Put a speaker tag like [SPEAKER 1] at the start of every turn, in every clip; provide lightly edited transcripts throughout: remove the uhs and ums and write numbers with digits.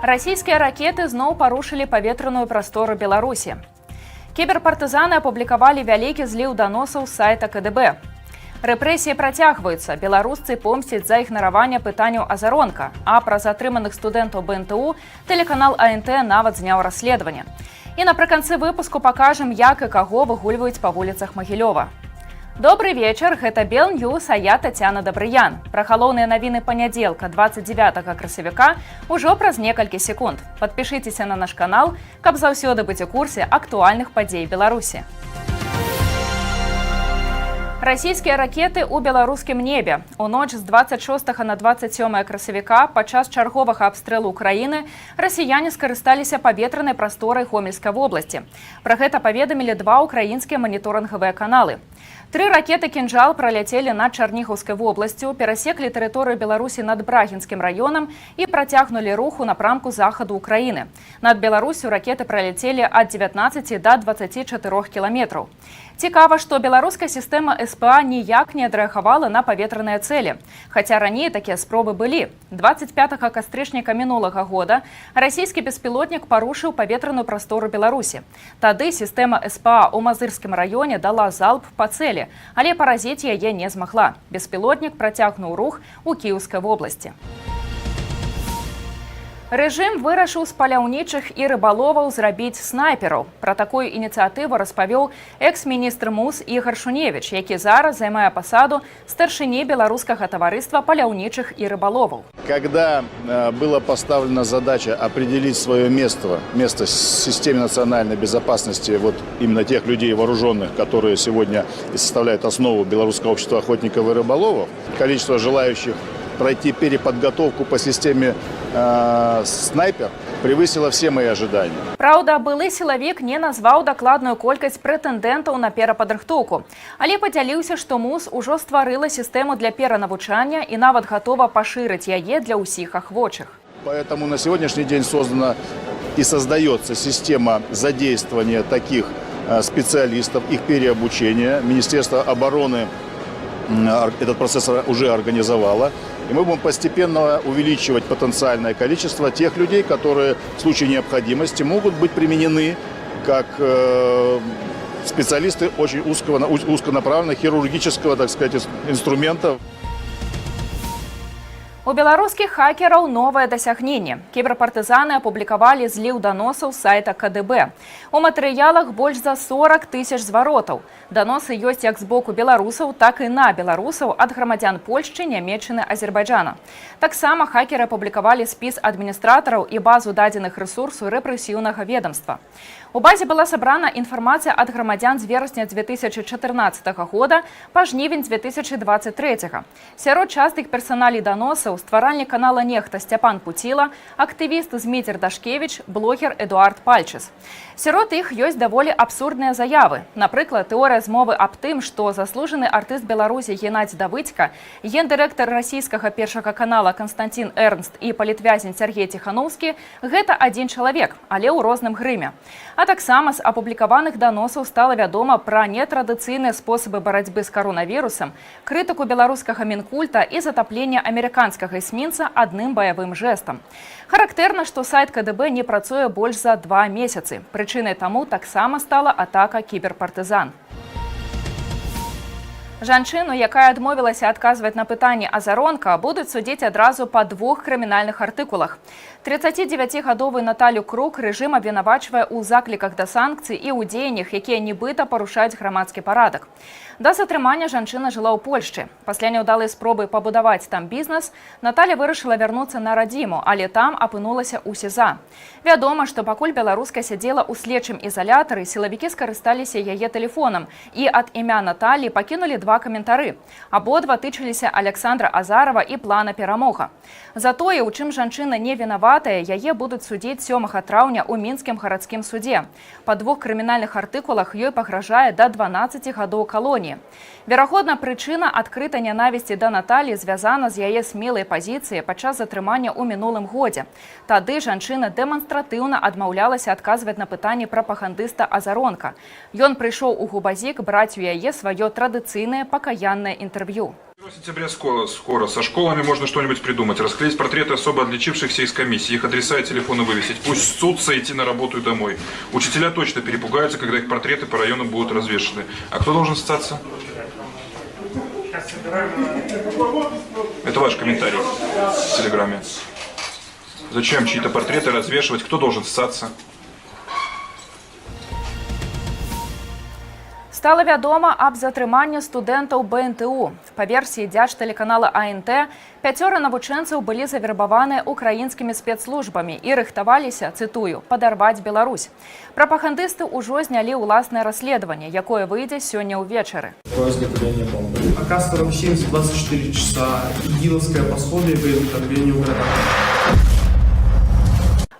[SPEAKER 1] Расійскія ракеты зноў парушылі паветраную прастору Беларусі. Кіберпартызаны апублікавалі вялікі зліў даносаў з сайта КДБ. Рэпрэсіі працягваюцца. Беларусцы помсцяць за ігнараванне пытанняў Азаронка, а пра затрыманых студэнтаў БНТУ тэлеканал АНТ нават зняў расследаванне. І напрыканцы выпуску пакажам, як і каго выгульваюць па вуліцах Магілёва. Добрый вечар, гэта Белньюз, а я Тацяна Дабрыян. Пра галоўныя навіны панядзелка 29 красавіка ўжо праз некалькі секунд. Падпішыцеся на наш канал, каб заўсёды быць у курсе актуальных падзей Беларусі. Расійскія ракеты ў беларускім небе. У ноч з 26 на 27 красавіка падчас чарговага абстрэлу ўкраіны расіяне скарысталіся паветранай прасторай Гомельскай вобласці. Пра гэта паведамілі два ўкраінскія маніторынгавыя каналы. 3 ракеты «Кинжал» праляцелі над Чарнігаўскай вобласцю, перасеклі тэрыторыю Беларусі над Брагінскім раёнам і працягнулі рух у напрамку захаду ўкраіны. Над Беларусю ракеты праляцелі ад 19 да 24 кіламетраў. Цікава, што беларуская сістэма СПА ніяк не адрэагавала на паветраныя цэлі. Хаця раней такія спробы былі. 25 кастрычніка мінулага года расійскі беспілотнік парушыў паветраную прастору Беларусі. Тады сістэма СПА ў Мазырскім раёне дала залп па цэлі, але паразіць яе не змагла. Беспілотнік працягнуў рух у Кіеўскай вобласці. Рэжым вырашыў з паляўнічых і рыбаловаў зрабіць снайпераў. Пра такую ініцыятыву распавёў экс-міністр МУС Ігар Шуневіч, які зараз займае пасаду старшыні беларускага таварыства паляўнічых і рыбаловаў.
[SPEAKER 2] Когда была поставлена задача определить свое место в системе национальной безопасности вот именно тех людей вооруженных, которые сегодня составляют основу белорусского общества охотников и рыболовов, количество желающих пройти переподготовку по системе «Снайпер» превысило все мои ожидания.
[SPEAKER 1] Праўда, былы сілавік не назваў дакладную колькасць прэтэндэнтаў на перападрыхтоўку, але падзяліўся, што МУС ужо стварыла сістэму для перанавучання і нават гатова пашырыць яе для ўсіх ахвочых.
[SPEAKER 2] Поэтому на сегодняшний день создана и создается система задействования таких специалистов, их переобучения. Министерство обороны этот процесс уже организовало. И мы будем постепенно увеличивать потенциальное количество тех людей, которые в случае необходимости могут быть применены как специалисты очень узконаправленного хирургического, так сказать, инструмента.
[SPEAKER 1] У беларускіх хакераў новае дасягненне. Кіберпартызаны апублікавалі зліў даносаў з сайта КДБ. У матэрыялах больш за 40 000 зваротаў. Даносы ёсць як з боку беларусаў, так і на беларусаў ад грамадзян Польшчы, Нямецчыны, Азербайджана. Таксама хакеры апублікавалі спіс адміністратараў і базу дадзеных рэсурсу рэпрэсіўнага ведомства. У базе была сабрана інфармацыя ад грамадзян з верасня 2014 года па жнівень 2023. Сярод частых персаналей даносаў стваральнік канала «Нехта» Сцяпан Пуціла, актывіст Зміцер Дашкевіч, блогер Эдуард Пальчыс. Сярод іх ёсць даволі абсурдныя заявы. Напрыклад, тэорыя змовы аб тым, што заслужаны артыст Беларусі Геннадзь Давыдзька, гендырэктар расійскага першага канала Константин Эрнст і палітвязень Сергей Ціхановскі – гэта адзін чалавек, але ў розным грыме. А таксама з апублікаваных даносаў стала вядома пра нетрадыцыйныя спосабы барацьбы з каронавірусам, крытыку беларускага Мінкульта і затаплення амерыканскага эсмінца адным баявым жэстам. Характэрна, што сайт КДБ не працуе больш за 2 месяцы. Прычынай таму таксама стала атака кіберпартызан. Жанчыну, якая адмовілася адказваць на пытанні Азаронка, будуць судзіць адразу па 2 крымінальных артыкулах. 39гадовую Наталю Крук рэжым абвінавачвае ў закліках да санкцый і ў дзеяннях, якія нібыта парушаюць грамадскі парадак. Да затрымання жанчына жыла ў Польшчы. Пасля няўдалай спробы пабудаваць там бізнес, Наталя вырашыла вярнуцца на радзіму, але там апынулася ў СІЗА. Вядома, што пакуль беларуска сядзела ў следчым ізалятары, сілавікі скарысталіся яе тэлефонам і ад імя Наталі пакінулі 2 каментары. Абодва тычыліся Александра Азарова і плана перамога. Затое, у чым жанчына не вінаватая, яе будуць судзіць 7 траўня ў мінскім гарадскім судзе. Па 2 крымінальных артыкулах ёй пагражае да 12 гадоў калоніі. Верагодна, прычына адкрытай нянавісці да Наталі звязана з яе смелай пазіцыяй падчас затрымання ў мінулым годзе. Тады жанчына дэманстратыўна адмаўлялася адказваць на пытанні прапагандыста Азаронка. Ён прыйшоў у Губазік браць у яе сваё традыцыйнае пакаяннае інтэрв'ю.
[SPEAKER 3] Сентября скоро. Со школами можно что-нибудь придумать. Расклеить портреты особо отличившихся из комиссии, их адреса и телефоны вывесить. Пусть ссутся, идти на работу и домой. Учителя точно перепугаются, когда их портреты по районам будут развешаны. А кто должен ссаться? Это ваш комментарий в Телеграме. Зачем чьи-то портреты развешивать? Кто должен ссаться?
[SPEAKER 1] Стало вядома аб затрыманні студэнтаў БНТУ. Па версіі дзяржтэлеканала АНТ, 5 навучэнцаў былі завербаваныя украінскімі спецслужбамі і рыхтаваліся, цытую, падарваць Беларусь. Прапагандысты ўжо знялі ўласнае расследаванне, якое выйдзе сёння ўвечары.
[SPEAKER 4] Оказывается, 724 часа ИГИЛовское пособие по изготовлению города.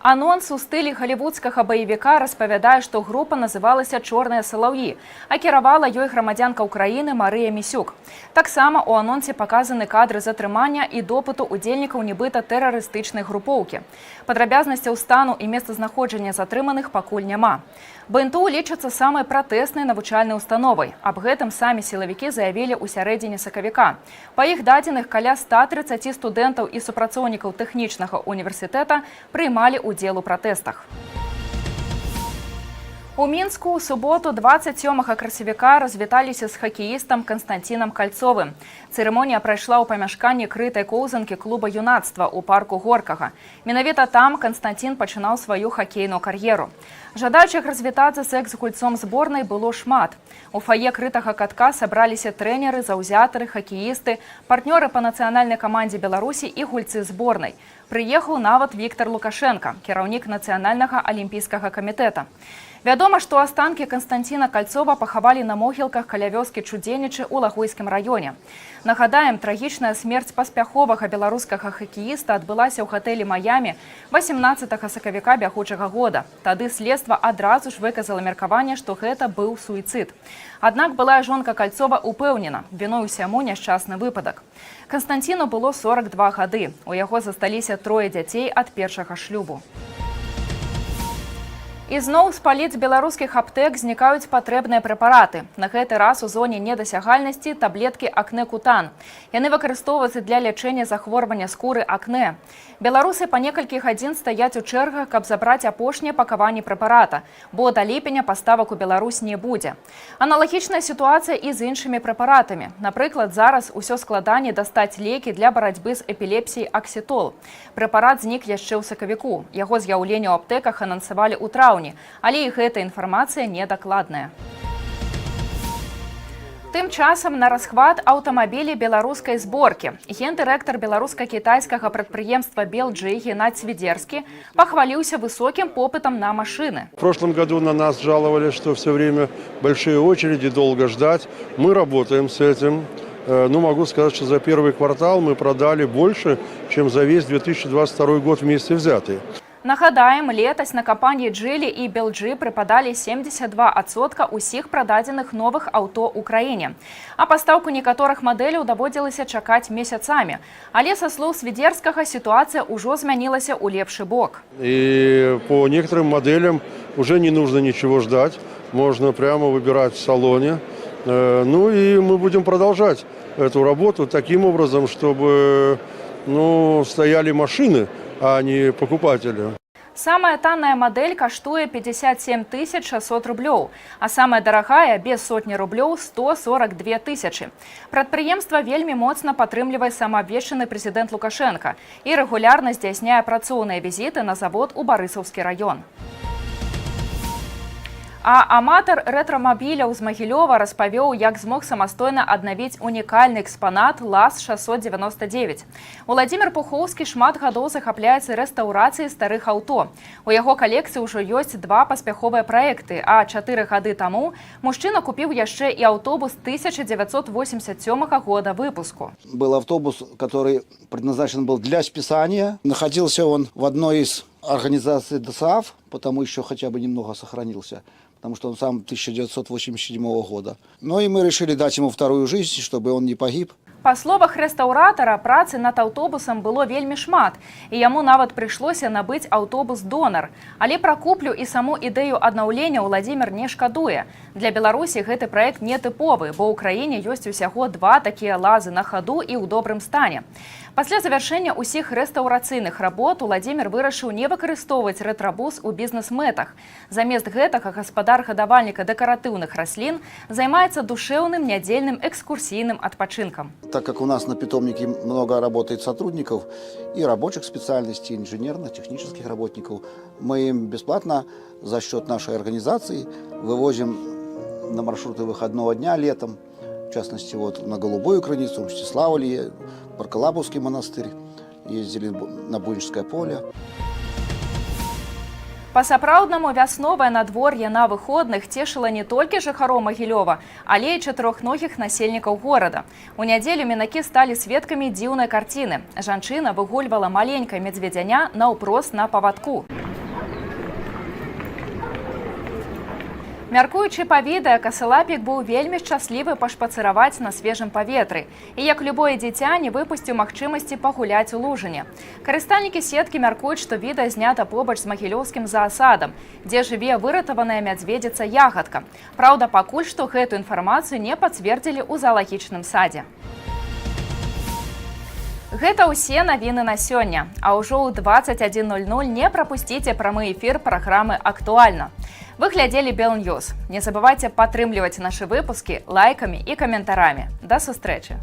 [SPEAKER 1] Анонс у стылі галівудскага баевіка распавядае, што група называлася «Чорныя салаўі», а кіравала ёй грамадзянка Украіны Марыя Місюк. Таксама ў анонсе паказаны кадры затрымання і допыту удзельнікаў нібыта тэрарыстычнай групоўкі. Падрабязнасцяў стану і месцазнаходжання затрыманых пакуль няма. БНТУ лічыцца самай пратэснай навучальнай установай. Аб гэтым самі сілавікі заявілі ў сярэдзіне сакавіка. Па іх дадзеных каля 130 студэнтаў і супрацоўнікаў тэхнічнага універсітэта прыймалі ўдзел у пратэстах. У Мінску ў суботу 27 красавіка развіталіся з хакеістам Канстанцінам Кальцовым. Цырымонія прайшла ў памяшканні крытай коўзанкі клуба юнацтва ў парку Горкага. Менавіта там Канстанцін пачынаў сваю хакейную кар'еру. Жадаючых развітацца з экс-гульцом зборнай было шмат. У фае крытага катка сабраліся трэнеры, заўзятары, хакеісты, партнёры па нацыянальнай камандзе Беларусі і гульцы зборнай. Прыехаў нават Віктор Лукашенка, кіраўнік нацыянальнага алімпійскага камітэта. Вядома, што астанкі Канстанціна Кальцова пахавалі на могілках каля вёскі Чудзенічы ў Лагойскім раёне. Нагадаем, трагічная смерць паспяховага беларускага хакеіста адбылася ў гатэлі Маямі 18 сакавіка бягучага года. Тады следства адразу ж выказала меркаванне, што гэта быў суіцыд. Аднак былая жонка Кальцова упэўнена, віной усяму няшчасны выпадак. Канстанціну было 42 гады. У яго засталіся 3 дзяцей ад першага шлюбу. І зноў з паліц беларускіх аптэк знікаюць патрэбныя прэпараты. На гэты раз у зоне недасягальнасці таблеткі акне-кутан. Яны выкарыстоўваюцца для лячэння захворвання скуры акне. Беларусы па некалькі гадзін стаяць у чэргах, каб забраць апошнія пакаванні прэпарата, бо да ліпеня паставак у Беларусь не будзе. Аналагічная сітуацыя і з іншымі прэпаратамі. Напрыклад, зараз усё складаней дастаць лекі для барацьбы з эпілепсіяй аксітол. Прэпарат знік яшчэ ў сакавіку. Яго з'яўленне ў аптэках анансавалі ў траўні. Але і гэта інфармацыя недакладная. Тым часам на расхват аўтамабілі беларускай зборкі. Гендырэктар беларуска-кітайскага прадпрыемства «Белджи» Геннадзь Свидерскі пахваліўся высоким попытом на машины.
[SPEAKER 5] В прошлом году на нас жаловали, что все время большие очереди, долго ждать. Мы работаем с этим. Ну, могу сказать, что за первый квартал мы продали больше, чем за весь 2022 год вместе взятый.
[SPEAKER 1] Нагадаем, летась на кампанії «Джили» і «Белджи» припадали 72% усіх прададзеных новых аўто ў краіне. А пастаўку некаторых мадэляў даводзілася чакаць месяцамі. Але, са слоў Свидерскага, ситуация ўжо змянілася ў лепшы бок.
[SPEAKER 5] И по некоторым моделям уже не нужно ничего ждать. Можно прямо выбирать в салоне. Ну и мы будем продолжать эту работу таким образом, чтобы стояли машины, а не покупатели.
[SPEAKER 1] Самая танная модель каштуе 57 600 рублёў, а самая дарагая, без сотні рублёў, 142 тысячи. Прадпрыемства вельмі моцна падтрымлівае самаабвешчаны прэзідэнт Лукашенка і рэгулярна здзяйсняе працоўныя візіты на завод у Барысаўскі раён. А аматар рэтрамабіляў з Магілёва распавёў, як змог самастойна аднавіць унікальны экспанат ЛАЗ-699. Уладзімір Пухоўскі шмат гадоў захапляецца рэстаўрацыяй старых аўто. У яго калекцыі ўжо ёсць 2 паспяховыя праекты, а 4 гады таму мужчына купіў яшчэ і аўтобус 1987 года выпуску.
[SPEAKER 6] Был автобус, который предназначен был для списания. Находился он в одной из организаций ДОСААФ, потому еще хотя бы немного сохранился, потому что он сам 1987 года. Ну и мы решили дать ему вторую жизнь, чтобы он не погиб.
[SPEAKER 1] Па словах рэстаўратара, працы над аўтобусам было вельмі шмат, і яму нават прыйшлося набыць аўтобус-донар. Але пра куплю і саму ідэю аднаўлення Владзімір не шкадуе. Для Беларусі гэты праект не тыповы, бо ў краіне ёсць усяго 2 такія лазы на хаду і ў добрым стане. Пасля завяршэння ўсіх рэстаўрацыйных работ Владзімір вырашыў не выкарыстоўваць рэтрабус у бізнес-мэтах. Замест гэтага гаспадар-гадавальніка дэкаратыўных раслін займаецца душэўным нядзельным экскурсійным адпачынкам.
[SPEAKER 6] Так как у нас на питомнике много работает сотрудников и рабочих специальностей, инженерных, технических работников, мы им бесплатно за счет нашей организации вывозим на маршруты выходного дня летом. В частности, вот на Голубую границу, Мстиславль, Баркалабовский монастырь, ездили на Буйническое поле.
[SPEAKER 1] Па-сапраўднаму вясновае надвор'е на выходных цешыла не толькі жыхароў Магілёва, але і чатырохногіх насельнікаў горада. У нядзелю мінакі сталі сведкамі дзіўнай карціны. Жанчына выгульвала маленькае медзведзяня наўпрост на павадку. Мяркуючы па відэа, касалапік быў вельмі шчаслівы пашпацыраваць на свежым паветры. І як любое дзіця не выпусціў магчымасці пагуляць у лужыне. Карыстальнікі сеткі мяркуюць, што відэа знята побач з магілёўскім заасадам, дзе жыве выратаваная мядзведзіца ягадка. Праўда, пакуль што гэту інфармацыю не пацвердзілі ў заалагічным садзе. Гэта ўсе навіны на сёння. А ўжо ў 21:00 не прапусціце прамы эфір праграмы «Актуальна». Вы глядзелі Белньюз. Не забывайце падтрымліваць нашы выпускі лайкамі і каментарамі. Да сустрэчы!